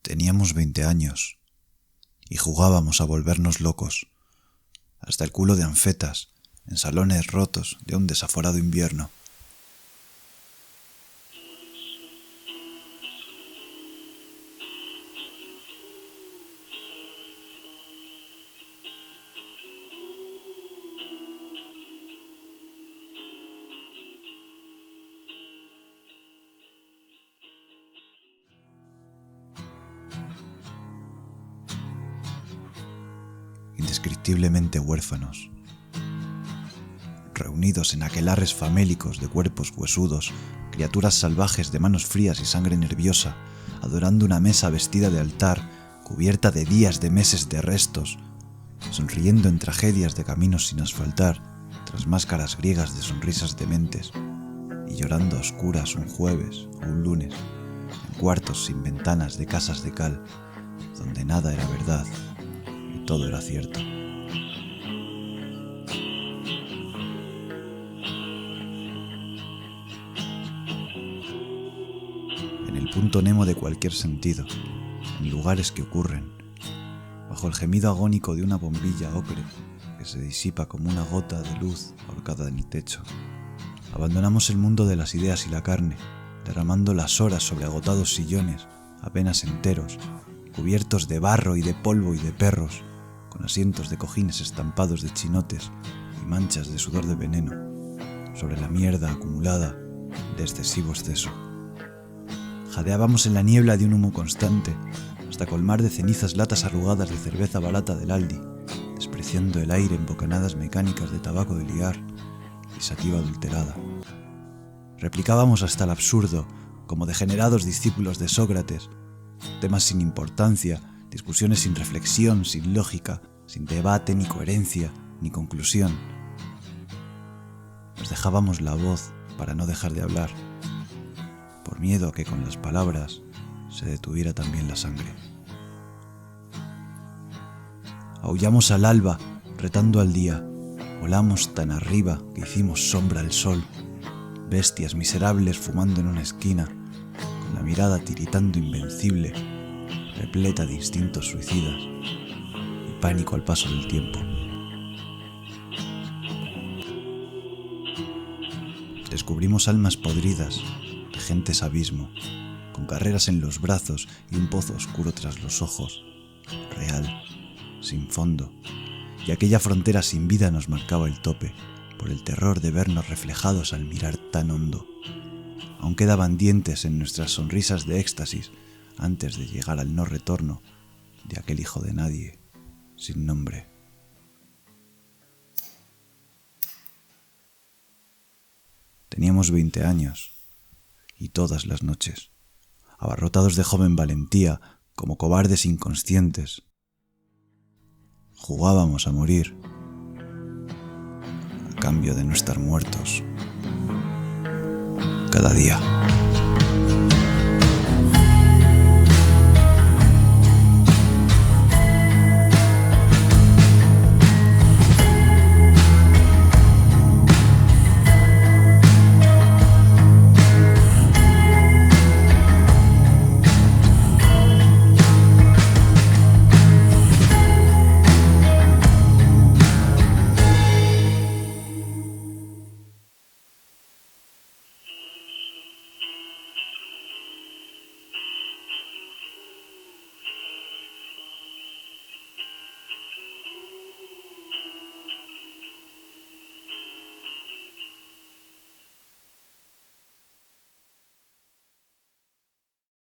Teníamos 20 años y jugábamos a volvernos locos, hasta el culo de anfetas, en salones rotos de un desaforado invierno. Indescriptiblemente huérfanos, reunidos en aquelarres famélicos de cuerpos huesudos, criaturas salvajes de manos frías y sangre nerviosa, adorando una mesa vestida de altar, cubierta de días de meses de restos, sonriendo en tragedias de caminos sin asfaltar, tras máscaras griegas de sonrisas dementes, y llorando a oscuras un jueves o un lunes, en cuartos sin ventanas de casas de cal, donde nada era verdad y todo era cierto. En el punto nemo de cualquier sentido, en lugares que ocurren, bajo el gemido agónico de una bombilla ocre que se disipa como una gota de luz ahorcada en el techo. Abandonamos el mundo de las ideas y la carne, derramando las horas sobre agotados sillones, apenas enteros, cubiertos de barro y de polvo y de perros, con asientos de cojines estampados de chinotes y manchas de sudor de veneno, sobre la mierda acumulada de excesivo exceso. Jadeábamos en la niebla de un humo constante, hasta colmar de cenizas latas arrugadas de cerveza barata del Aldi, despreciando el aire en bocanadas mecánicas de tabaco de liar y sativa adulterada. Replicábamos hasta el absurdo, como degenerados discípulos de Sócrates, temas sin importancia, discusiones sin reflexión, sin lógica, sin debate, ni coherencia, ni conclusión. Nos dejábamos la voz para no dejar de hablar, por miedo a que con las palabras se detuviera también la sangre. Aullamos al alba, retando al día, volamos tan arriba que hicimos sombra al sol, bestias miserables fumando en una esquina, con la mirada tiritando invencible, repleta de instintos suicidas y pánico al paso del tiempo. Descubrimos almas podridas, gentes abismo, con carreras en los brazos y un pozo oscuro tras los ojos, real, sin fondo, y aquella frontera sin vida nos marcaba el tope, por el terror de vernos reflejados al mirar tan hondo. Aún quedaban dientes en nuestras sonrisas de éxtasis antes de llegar al no retorno de aquel hijo de nadie, sin nombre. Teníamos 20 años, y todas las noches, abarrotados de joven valentía, como cobardes inconscientes, jugábamos a morir a cambio de no estar muertos cada día.